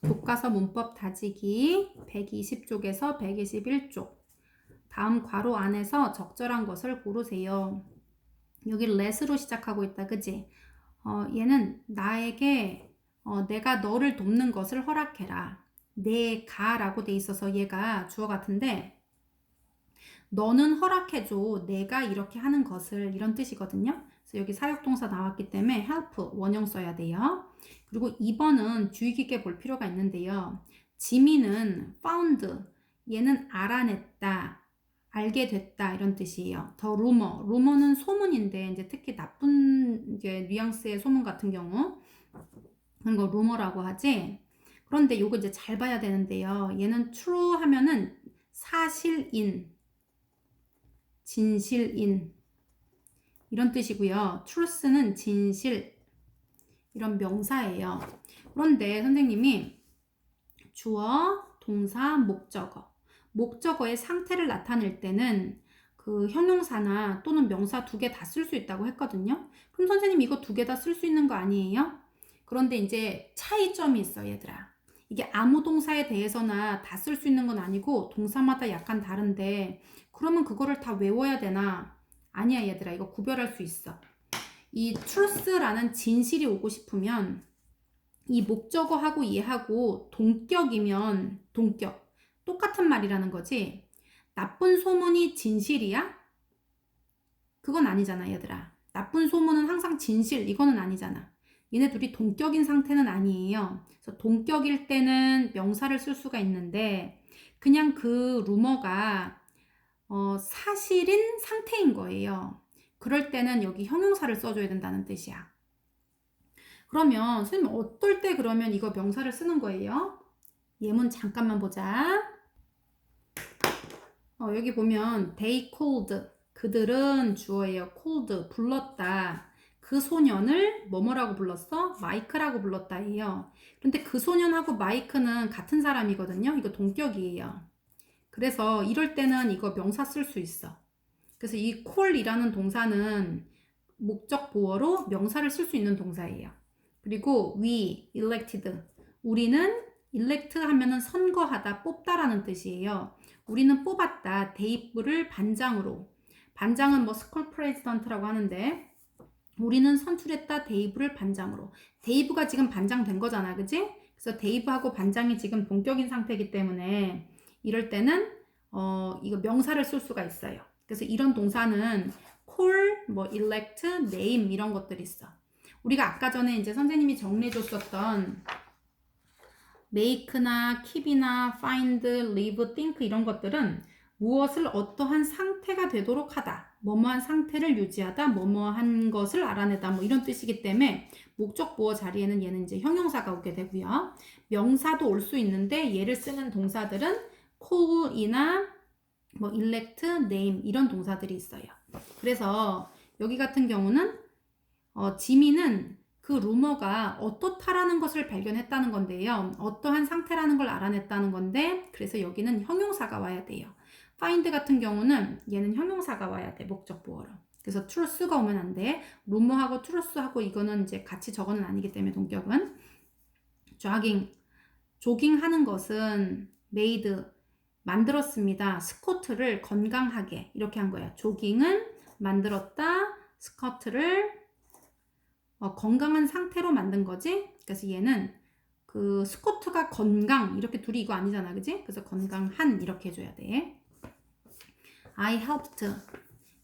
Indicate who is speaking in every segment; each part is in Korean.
Speaker 1: 교과서 문법 다지기 120쪽에서 121쪽. 다음 괄호 안에서 적절한 것을 고르세요. 여기 let으로 시작하고 있다, 그지? 얘는 나에게 내가 너를 돕는 것을 허락해라. 내가라고 돼 있어서 얘가 주어 같은데 너는 허락해줘. 내가 이렇게 하는 것을 이런 뜻이거든요. 그래서 여기 사역동사 나왔기 때문에 help 원형 써야 돼요. 그리고 2번은 주의 깊게 볼 필요가 있는데요. 지민은 found 얘는 알아냈다. 알게 됐다 이런 뜻이에요. 더 루머는 소문인데 이제 특히 나쁜 이제 뉘앙스의 소문 같은 경우 그런 거 루머라고 하지. 그런데 요거 이제 잘 봐야 되는데요. 얘는 true 하면은 사실인 진실인 이런 뜻이고요. truth는 진실 이런 명사예요. 그런데 선생님이 주어, 동사, 목적어의 상태를 나타낼 때는 그 형용사나 또는 명사 두 개 다 쓸 수 있다고 했거든요. 그럼 선생님 이거 두 개 다 쓸 수 있는 거 아니에요? 그런데 이제 차이점이 있어 얘들아. 이게 아무 동사에 대해서나 다 쓸 수 있는 건 아니고 동사마다 약간 다른데 그러면 그거를 다 외워야 되나? 아니야 얘들아, 이거 구별할 수 있어. 이 truth라는 진실이 오고 싶으면 이 목적어하고 얘하고 동격이면 동격 똑같은 말이라는 거지. 나쁜 소문이 진실이야? 그건 아니잖아 얘들아. 나쁜 소문은 항상 진실 이거는 아니잖아. 얘네 둘이 동격인 상태는 아니에요. 그래서 동격일 때는 명사를 쓸 수가 있는데 그냥 그 루머가 사실인 상태인 거예요. 그럴 때는 여기 형용사를 써줘야 된다는 뜻이야. 그러면 선생님 어떨 때 그러면 이거 명사를 쓰는 거예요? 예문 잠깐만 보자. 여기 보면 they called 그들은 주어예요. called 불렀다. 그 소년을 뭐뭐라고 불렀어? 마이크라고 불렀다예요. 그런데 그 소년하고 마이크는 같은 사람이거든요. 이거 동격이에요. 그래서 이럴 때는 이거 명사 쓸 수 있어. 그래서 이 call이라는 동사는 목적 보어로 명사를 쓸 수 있는 동사예요. 그리고 we elected 우리는 elect 하면은 선거하다, 뽑다라는 뜻이에요. 우리는 뽑았다. 데이브를 반장으로. 반장은 뭐 스쿨 프레지던트라고 하는데 우리는 선출했다. 데이브를 반장으로. 데이브가 지금 반장 된 거잖아, 그지? 그래서 데이브하고 반장이 지금 동격인 상태이기 때문에 이럴 때는 이거 명사를 쓸 수가 있어요. 그래서 이런 동사는 call, 뭐 elect, name 이런 것들이 있어. 우리가 아까 전에 이제 선생님이 정리해 줬었던 make나 keep이나 find, leave, think 이런 것들은 무엇을 어떠한 상태가 되도록 하다. 뭐뭐한 상태를 유지하다. 뭐뭐한 것을 알아내다. 뭐 이런 뜻이기 때문에 목적 보어 자리에는 얘는 이제 형용사가 오게 되고요. 명사도 올 수 있는데 얘를 쓰는 동사들은 call이나 뭐 elect, name 이런 동사들이 있어요. 그래서 여기 같은 경우는 지민은 그 루머가 어떻다라는 것을 발견했다는 건데요. 어떠한 상태라는 걸 알아냈다는 건데 그래서 여기는 형용사가 와야 돼요. find 같은 경우는 얘는 형용사가 와야 돼. 목적 보어로. 그래서 truth가 오면 안 돼. 루머하고 truth하고 이거는 이제 같이 저거는 아니기 때문에 동격은 조깅하는 것은 made 만들었습니다. 스쿼트를 건강하게 이렇게 한 거야. 조깅은 만들었다. 스쿼트를 건강한 상태로 만든 거지. 그래서 얘는 그 스쿼트가 건강 이렇게 둘이 이거 아니잖아, 그지? 그래서 건강한 이렇게 해줘야 돼. I helped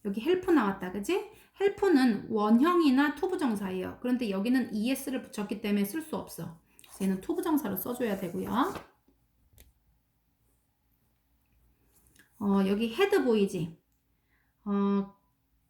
Speaker 1: 여기 help 나왔다, 그지? help는 원형이나 투부정사예요. 그런데 여기는 es를 붙였기 때문에 쓸 수 없어. 그래서 얘는 투부정사로 써줘야 되고요. 여기 헤드 보이지?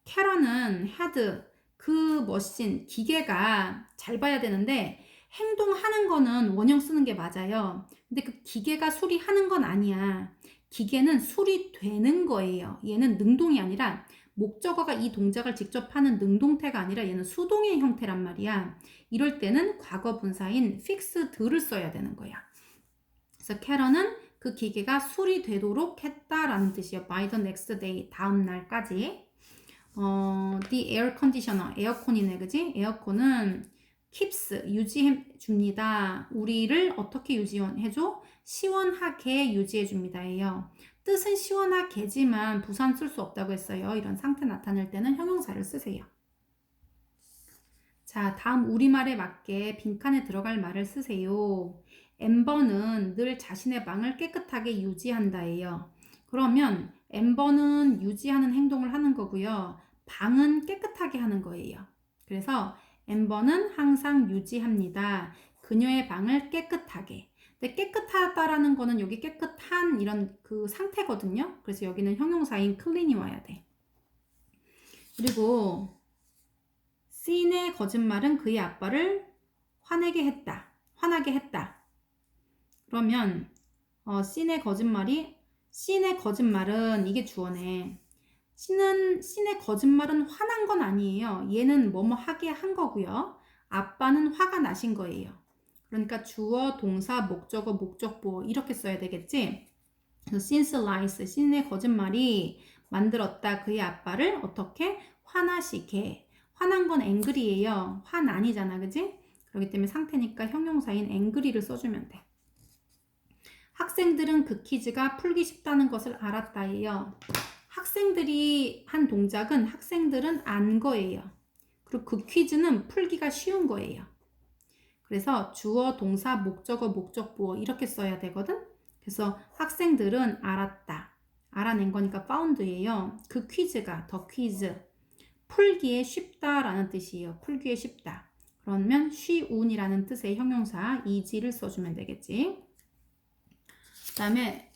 Speaker 1: 캐런은 헤드 그 머신 기계가 잘 봐야 되는데 행동하는 거는 원형 쓰는 게 맞아요. 근데 그 기계가 수리하는 건 아니야. 기계는 수리되는 거예요. 얘는 능동이 아니라 목적어가 이 동작을 직접 하는 능동태가 아니라 얘는 수동의 형태란 말이야. 이럴 때는 과거 분사인 fixed를 써야 되는 거야. 그래서 캐런은 그 기계가 수리되도록 했다라는 뜻이에요. by the next day 다음 날까지. the air conditioner 에어컨이네, 그지? 에어컨은 keeps 유지해 줍니다. 우리를 어떻게 유지해줘? 시원하게 유지해 줍니다예요. 뜻은 시원하게지만 부산 쓸 수 없다고 했어요. 이런 상태 나타낼 때는 형용사를 쓰세요. 자, 다음 우리말에 맞게 빈칸에 들어갈 말을 쓰세요. 엠버는 늘 자신의 방을 깨끗하게 유지한다예요. 그러면 엠버는 유지하는 행동을 하는 거고요. 방은 깨끗하게 하는 거예요. 그래서 엠버는 항상 유지합니다. 그녀의 방을 깨끗하게. 근데 깨끗하다라는 거는 여기 깨끗한 이런 그 상태거든요. 그래서 여기는 형용사인 clean이 와야 돼. 그리고 씬의 거짓말은 그의 아빠를 화나게 했다. 그러면 씬의 거짓말은 이게 주어네. 씬의 거짓말은 화난 건 아니에요. 얘는 뭐뭐 하게 한 거고요. 아빠는 화가 나신 거예요. 그러니까 주어, 동사, 목적어, 목적보 이렇게 써야 되겠지. since lies, 씬의 거짓말이 만들었다. 그의 아빠를 어떻게 화나시게. 화난 건 angry예요. 화난이잖아, 그지? 그렇기 때문에 상태니까 형용사인 angry를 써주면 돼. 학생들은 그 퀴즈가 풀기 쉽다는 것을 알았다예요. 학생들이 한 동작은 학생들은 안 거예요. 그리고 그 퀴즈는 풀기가 쉬운 거예요. 그래서 주어, 동사, 목적어, 목적보어 이렇게 써야 되거든. 그래서 학생들은 알았다. 알아낸 거니까 found예요. 그 퀴즈가 더 퀴즈. 풀기에 쉽다라는 뜻이에요. 풀기에 쉽다. 그러면 쉬운이라는 뜻의 형용사 easy를 써주면 되겠지. 그 다음에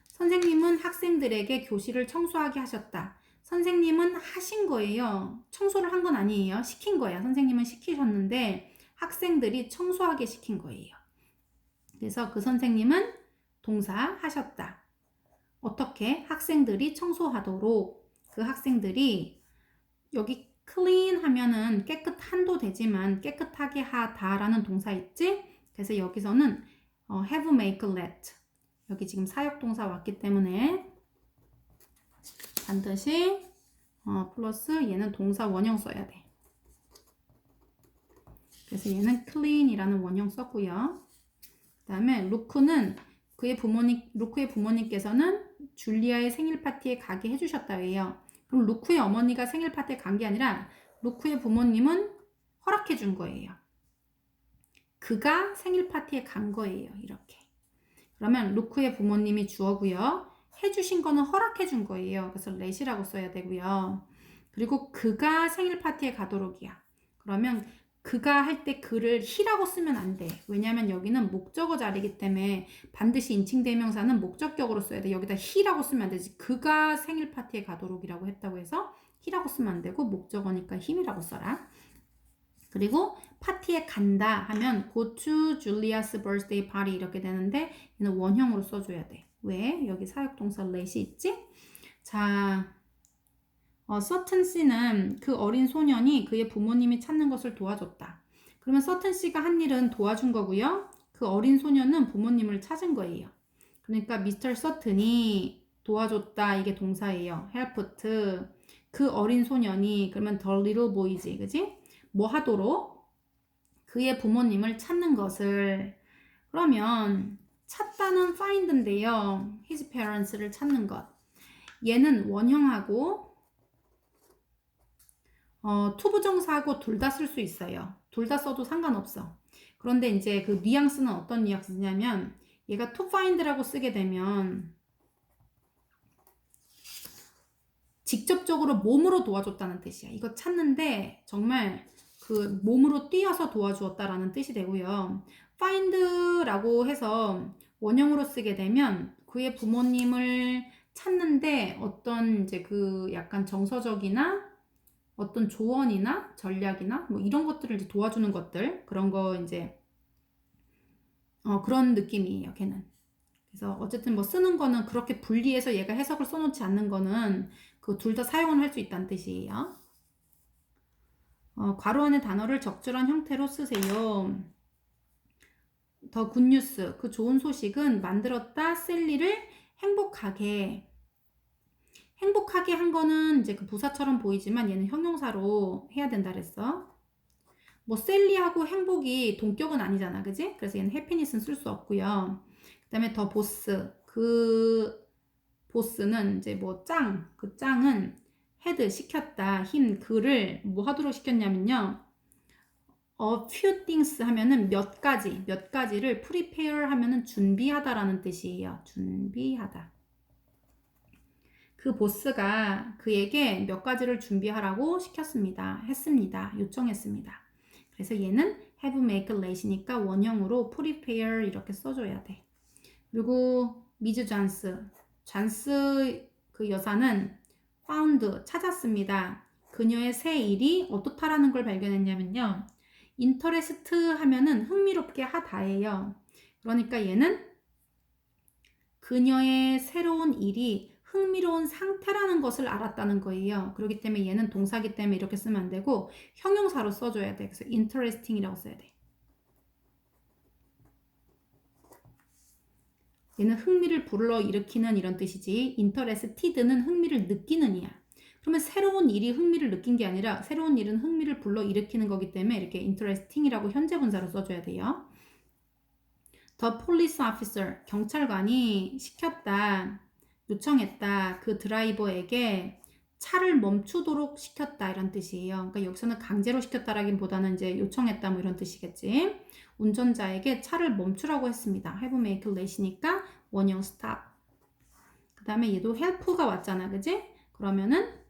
Speaker 1: 선생님은 학생들에게 교실을 청소하게 하셨다. 선생님은 하신 거예요. 청소를 한 건 아니에요. 시킨 거야. 선생님은 시키셨는데 학생들이 청소하게 시킨 거예요. 그래서 그 선생님은 동사 하셨다. 어떻게? 학생들이 청소하도록. 그 학생들이 여기 clean 하면은 깨끗한도 되지만 깨끗하게 하다라는 동사 있지? 그래서 여기서는 have, make, let 여기 지금 사역동사 왔기 때문에 반드시 플러스 얘는 동사 원형 써야 돼. 그래서 얘는 clean이라는 원형 썼고요. 그 다음에 루크의 부모님께서는 줄리아의 생일 파티에 가게 해주셨다 해요. 그럼 루크의 어머니가 생일 파티에 간 게 아니라 루크의 부모님은 허락해 준 거예요. 그가 생일 파티에 간 거예요. 이렇게. 그러면 루크의 부모님이 주어고요. 해주신 거는 허락해 준 거예요. 그래서 let이라고 써야 되고요. 그리고 그가 생일 파티에 가도록이야. 그러면 그가 할 때 그를 he라고 쓰면 안 돼. 왜냐하면 여기는 목적어 자리이기 때문에 반드시 인칭 대명사는 목적격으로 써야 돼. 여기다 he라고 쓰면 안 되지. 그가 생일 파티에 가도록이라고 했다고 해서 he라고 쓰면 안 되고 목적어니까 him이라고 써라. 그리고 파티에 간다 하면 go to Julia's birthday party 이렇게 되는데 얘는 원형으로 써줘야 돼. 왜? 여기 사역동사 let이 있지? 자, 서튼 씨는 그 어린 소년이 그의 부모님이 찾는 것을 도와줬다. 그러면 서튼 씨가 한 일은 도와준 거고요. 그 어린 소년은 부모님을 찾은 거예요. 그러니까 미스터 서튼이 도와줬다 이게 동사예요. helped. 그 어린 소년이 그러면 the little boy지, 그지? 뭐 하도록? 그의 부모님을 찾는 것을. 그러면 찾다는 find인데요. his parents를 찾는 것. 얘는 원형하고 투부정사하고 둘 다 쓸 수 있어요. 둘 다 써도 상관없어. 그런데 이제 그 뉘앙스는 어떤 뉘앙스냐면 얘가 to find라고 쓰게 되면 직접적으로 몸으로 도와줬다는 뜻이야. 이거 찾는데 정말 그 몸으로 뛰어서 도와주었다라는 뜻이 되고요. find라고 해서 원형으로 쓰게 되면 그의 부모님을 찾는데 어떤 이제 그 약간 정서적이나 어떤 조언이나 전략이나 뭐 이런 것들을 이제 도와주는 것들 그런 거 이제 그런 느낌이에요. 걔는. 그래서 어쨌든 뭐 쓰는 거는 그렇게 분리해서 얘가 해석을 써놓지 않는 거는 그 둘 다 사용을 할 수 있다는 뜻이에요. 괄호 안에 단어를 적절한 형태로 쓰세요. 더 굿뉴스, 그 좋은 소식은 만들었다 셀리를 행복하게 한 거는 이제 그 부사처럼 보이지만 얘는 형용사로 해야 된다 그랬어. 뭐 셀리하고 행복이 동격은 아니잖아, 그지? 그래서 얘는 해피니스는 쓸 수 없고요. 그다음에 더 보스, 그 보스는 이제 뭐 그 짱은 헤드 시켰다, 그를 뭐 하도록 시켰냐면요. A few things 하면은 몇 가지를 prepare 하면은 준비하다라는 뜻이에요. 준비하다. 그 보스가 그에게 몇 가지를 준비하라고 했습니다. 요청했습니다. 그래서 얘는 have, make, let이니까 원형으로 prepare 이렇게 써줘야 돼. 그리고 미즈 잔스 그 여사는 found 찾았습니다. 그녀의 새 일이 어떻다라는 걸 발견했냐면요. interest 하면은 흥미롭게 하다예요. 그러니까 얘는 그녀의 새로운 일이 흥미로운 상태라는 것을 알았다는 거예요. 그렇기 때문에 얘는 동사기 때문에 이렇게 쓰면 안 되고 형용사로 써줘야 돼. 그래서 interesting이라고 써야 돼. 얘는 흥미를 불러일으키는 이런 뜻이지 interested는 흥미를 느끼는 이야. 그러면 새로운 일이 흥미를 느낀 게 아니라 새로운 일은 흥미를 불러일으키는 거기 때문에 이렇게 interesting이라고 현재 분사로 써줘야 돼요. The police officer, 경찰관이 요청했다. 그 드라이버에게 차를 멈추도록 시켰다 이런 뜻이에요. 그러니까 여기서는 강제로 시켰다라기보다는 이제 요청했다 뭐 이런 뜻이겠지. 운전자에게 차를 멈추라고 했습니다. have, make, let이니까 원형 stop. 그 다음에 얘도 help가 왔잖아, 그지? 그러면은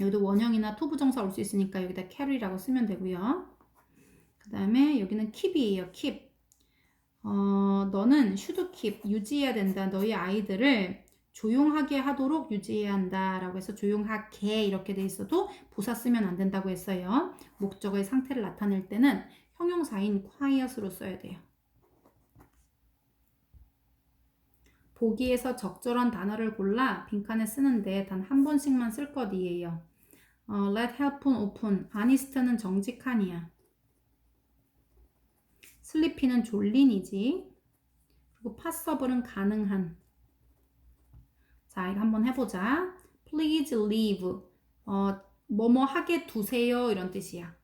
Speaker 1: 여기도 원형이나 to 부정사 올 수 있으니까 여기다 carry라고 쓰면 되고요. 그 다음에 여기는 keep이에요. keep. 너는 should keep, 유지해야 된다. 너희 아이들을 조용하게 하도록 유지해야 한다 라고 해서 조용하게 이렇게 돼 있어도 부사 쓰면 안 된다고 했어요. 목적의 상태를 나타낼 때는 형용사인 quiet으로 써야 돼요. 보기에서 적절한 단어를 골라 빈칸에 쓰는데 단 한 번씩만 쓸 것이에요. let help은 open, honest는 정직한이야. sleepy는 졸린이지. 그리고 possible은 가능한. 자, 이거 한번 해보자. Please leave. 뭐뭐 하게 두세요. 이런 뜻이야.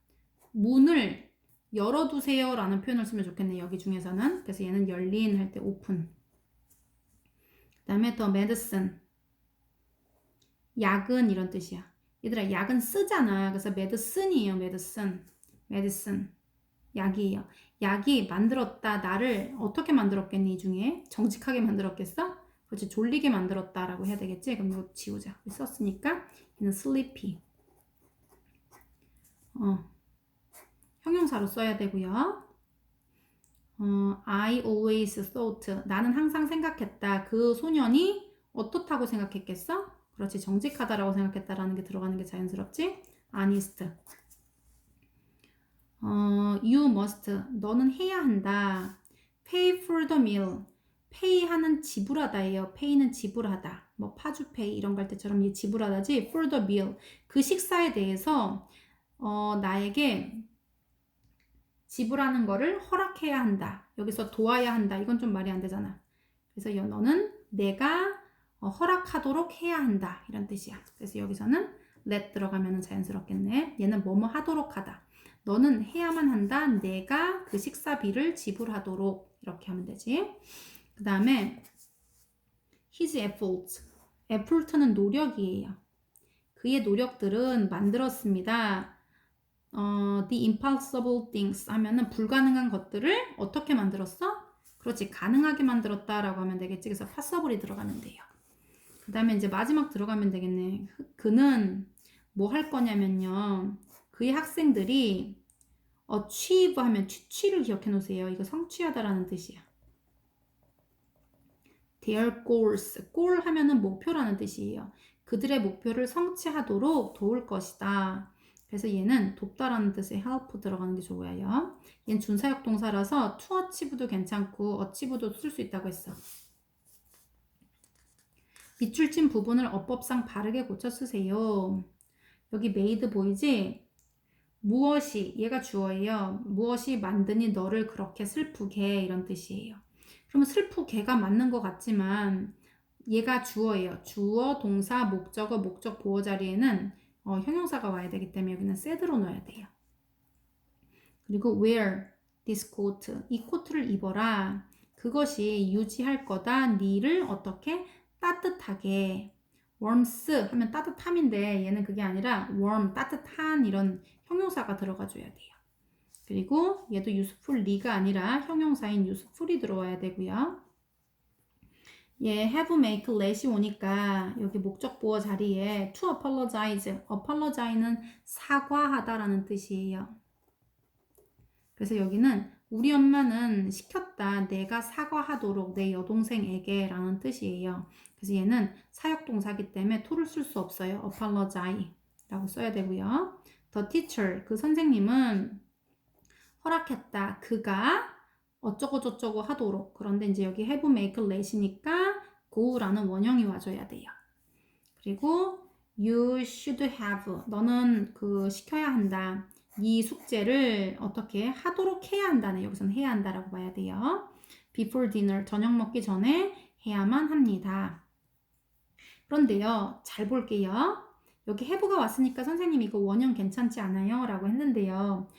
Speaker 1: 문을 열어두세요. 라는 표현을 쓰면 좋겠네. 여기 중에서는. 그래서 얘는 열린 할 때 open. 그 다음에 the medicine. 약은 이런 뜻이야. 얘들아, 약은 쓰잖아. 그래서 medicine이에요. medicine. 약이에요. 약이 만들었다. 나를 어떻게 만들었겠니? 이 중에 정직하게 만들었겠어? 그렇지, 졸리게 만들었다라고 해야 되겠지? 그럼 이거 지우자. 썼으니까 얘는 sleepy. 형용사로 써야 되고요. I always thought. 나는 항상 생각했다. 그 소년이 어떻다고 생각했겠어? 그렇지, 정직하다라고 생각했다라는 게 들어가는 게 자연스럽지? honest. You must. 너는 해야 한다. Pay for the meal. pay하는 지불하다예요. pay는 지불하다. 뭐 파주페이 이런 거 할 때처럼 이 지불하다지. for the meal. 그 식사에 대해서 나에게 지불하는 거를 허락해야 한다. 여기서 도와야 한다. 이건 좀 말이 안 되잖아. 그래서 너는 내가 허락하도록 해야 한다. 이런 뜻이야. 그래서 여기서는 let 들어가면 자연스럽겠네. 얘는 뭐뭐 하도록 하다. 너는 해야만 한다. 내가 그 식사비를 지불하도록. 이렇게 하면 되지. 그 다음에 his efforts. effort는 노력이에요. 그의 노력들은 만들었습니다. the impossible things 하면은 불가능한 것들을 어떻게 만들었어? 그렇지, 가능하게 만들었다라고 하면 되겠지. 그래서 possible이 들어가면 돼요. 그 다음에 이제 마지막 들어가면 되겠네. 그는 뭐 할 거냐면요. 그의 학생들이 achieve 하면 취를 기억해 놓으세요. 이거 성취하다라는 뜻이야. their goals. goal 하면은 목표라는 뜻이에요. 그들의 목표를 성취하도록 도울 것이다. 그래서 얘는 돕다라는 뜻의 help 들어가는 게 좋아요. 얘는 준사역 동사라서 to achieve도 괜찮고 achieve도 쓸 수 있다고 했어. 밑줄친 부분을 어법상 바르게 고쳐 쓰세요. 여기 made 보이지? 무엇이, 얘가 주어예요. 무엇이 만드니 너를 그렇게 슬프게 이런 뜻이에요. 그러면 슬프게가 맞는 것 같지만 얘가 주어예요. 주어, 동사, 목적어, 목적 보어 자리에는 형용사가 와야 되기 때문에 여기는 sad로 넣어야 돼요. 그리고 wear this coat. 이 코트를 입어라. 그것이 유지할 거다. 니를 어떻게 따뜻하게. warms 하면 따뜻함인데 얘는 그게 아니라 warm 따뜻한 이런 형용사가 들어가 줘야 돼요. 그리고 얘도 usefully가 아니라 형용사인 usefully 들어와야 되고요. 얘 have, make, let이 오니까 여기 목적보어 자리에 to apologize, apologize는 사과하다라는 뜻이에요. 그래서 여기는 우리 엄마는 시켰다. 내가 사과하도록 내 여동생에게 라는 뜻이에요. 그래서 얘는 사역동사기 때문에 to를 쓸 수 없어요. apologize 라고 써야 되고요. The teacher, 그 선생님은 허락했다. 그가 어쩌고저쩌고 하도록. 그런데 이제 여기 have, make, let이니까 go라는 원형이 와줘야 돼요. 그리고 you should have, 너는 그 시켜야 한다. 이 숙제를 어떻게 하도록 해야 한다네. 여기서는 해야 한다라고 봐야 돼요. before dinner, 저녁 먹기 전에 해야만 합니다. 그런데요, 잘 볼게요. 여기 have가 왔으니까 선생님 이거 원형 괜찮지 않아요? 라고 했는데요.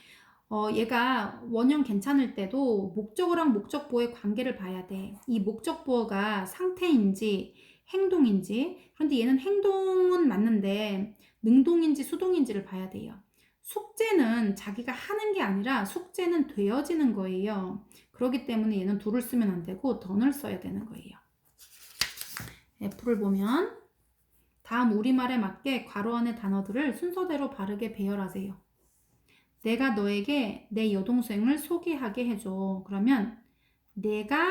Speaker 1: 얘가 원형 괜찮을 때도 목적어랑 목적보어의 관계를 봐야 돼. 이 목적보어가 상태인지 행동인지. 그런데 얘는 행동은 맞는데 능동인지 수동인지를 봐야 돼요. 숙제는 자기가 하는 게 아니라 숙제는 되어지는 거예요. 그렇기 때문에 얘는 do를 쓰면 안 되고 done을 써야 되는 거예요. F를 보면 다음 우리말에 맞게 괄호 안의 단어들을 순서대로 바르게 배열하세요. 내가 너에게 내 여동생을 소개하게 해줘. 그러면 내가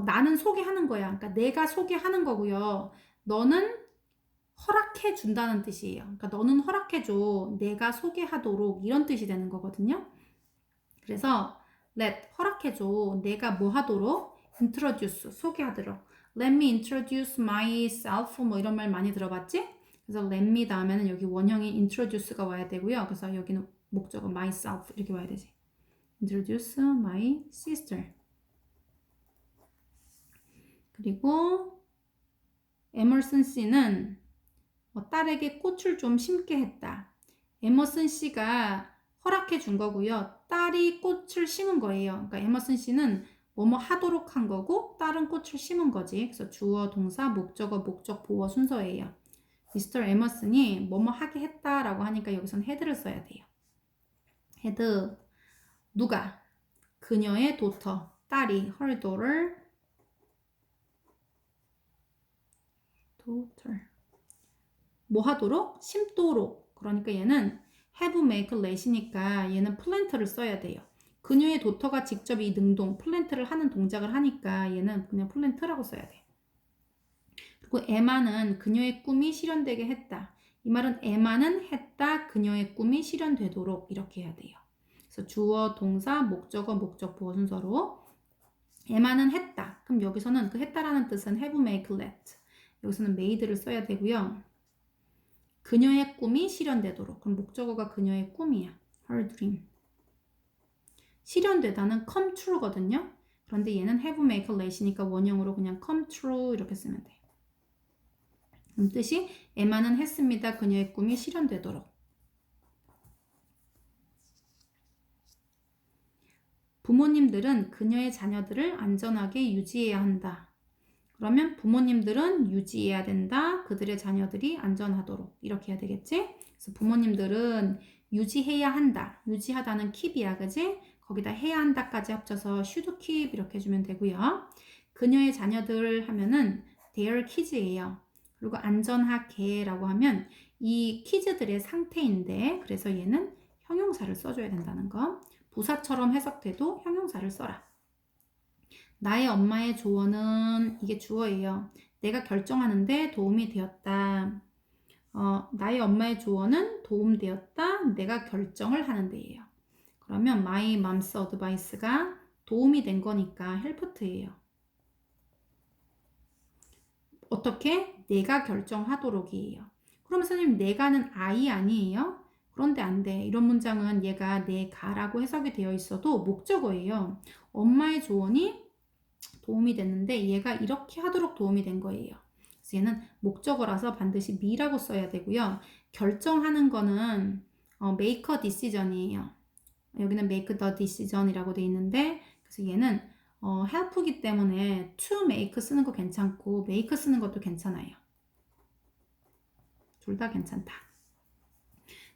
Speaker 1: 나는 소개하는 거야. 그러니까 내가 소개하는 거고요. 너는 허락해 준다는 뜻이에요. 그러니까 너는 허락해 줘. 내가 소개하도록 이런 뜻이 되는 거거든요. 그래서 let 허락해 줘. 내가 뭐 하도록? introduce 소개하도록. Let me introduce myself 뭐 이런 말 많이 들어봤지? 그래서 let me 다음에는 여기 원형이 introduce가 와야 되고요. 그래서 여기는 목적어 myself 이렇게 와야 되지. introduce my sister. 그리고 에머슨 씨는 딸에게 꽃을 좀 심게 했다. 에머슨 씨가 허락해 준 거고요. 딸이 꽃을 심은 거예요. 그러니까 에머슨 씨는 뭐뭐 하도록 한 거고 딸은 꽃을 심은 거지. 그래서 주어, 동사, 목적어, 목적, 보어 순서예요. 미스터 에머슨이 뭐뭐 하게 했다라고 하니까 여기서는 had를 써야 돼요. had 누가? 그녀의 daughter, 딸이 her daughter 뭐 하도록? 심도록. 그러니까 얘는 have, make, let이니까 얘는 plant를 써야 돼요. 그녀의 도터가 직접 이 능동, 플랜트를 하는 동작을 하니까 얘는 그냥 플랜트라고 써야 돼. 그리고 에마는 그녀의 꿈이 실현되게 했다. 이 말은 에마는 했다. 그녀의 꿈이 실현되도록 이렇게 해야 돼요. 그래서 주어, 동사, 목적어, 목적, 보어 순서로 에마는 했다. 그럼 여기서는 그 했다라는 뜻은 have, make, let. 여기서는 made를 써야 되고요. 그녀의 꿈이 실현되도록. 그럼 목적어가 그녀의 꿈이야. her dream. 실현되다는 come true거든요. 그런데 얘는 have, make, let이니까 원형으로 그냥 come true 이렇게 쓰면 돼. 뜻이 에마는 했습니다. 그녀의 꿈이 실현되도록. 부모님들은 그녀의 자녀들을 안전하게 유지해야 한다. 그러면 부모님들은 유지해야 된다. 그들의 자녀들이 안전하도록 이렇게 해야 되겠지? 그래서 부모님들은 유지해야 한다. 유지하다는 keep이야, 그지? 거기다 해야 한다까지 합쳐서 should keep 이렇게 해주면 되고요. 그녀의 자녀들 하면은 their kids예요. 그리고 안전하게라고 하면 이 kids들의 상태인데 그래서 얘는 형용사를 써줘야 된다는 거. 부사처럼 해석돼도 형용사를 써라. 나의 엄마의 조언은 이게 주어예요. 내가 결정하는데 도움이 되었다. 나의 엄마의 조언은 도움되었다. 내가 결정을 하는 데예요. 그러면 my mom's advice가 도움이 된 거니까 helped예요. 어떻게? 내가 결정하도록이에요. 그럼 선생님 내가는 I 아니에요? 그런데 안 돼. 이런 문장은 얘가 내가라고 해석이 되어 있어도 목적어예요. 엄마의 조언이 도움이 됐는데 얘가 이렇게 하도록 도움이 된 거예요. 그래서 얘는 목적어라서 반드시 me라고 써야 되고요. 결정하는 거는 make a decision이에요. 여기는 make the decision이라고 돼 있는데 그래서 얘는 help이기 때문에 to make 쓰는 거 괜찮고 make 쓰는 것도 괜찮아요. 둘 다 괜찮다.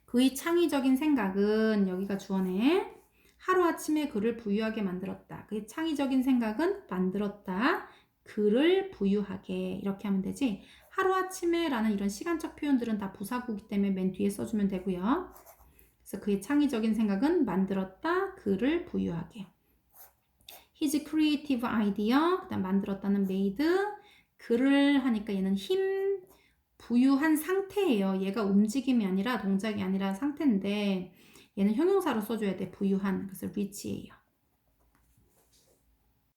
Speaker 1: 그의 창의적인 생각은 여기가 주어네. 하루아침에 그를 부유하게 만들었다. 그의 창의적인 생각은 만들었다. 그를 부유하게 이렇게 하면 되지. 하루아침에 라는 이런 시간적 표현들은 다 부사구이기 때문에 맨 뒤에 써주면 되고요. 그래서 그의 창의적인 생각은 만들었다. 그를 부유하게. His creative idea, 그다음 만들었다는 made, 그를 하니까 얘는 힘, 부유한 상태예요. 얘가 움직임이 아니라 동작이 아니라 상태인데 얘는 형용사로 써줘야 돼. 부유한. 그래서 rich예요.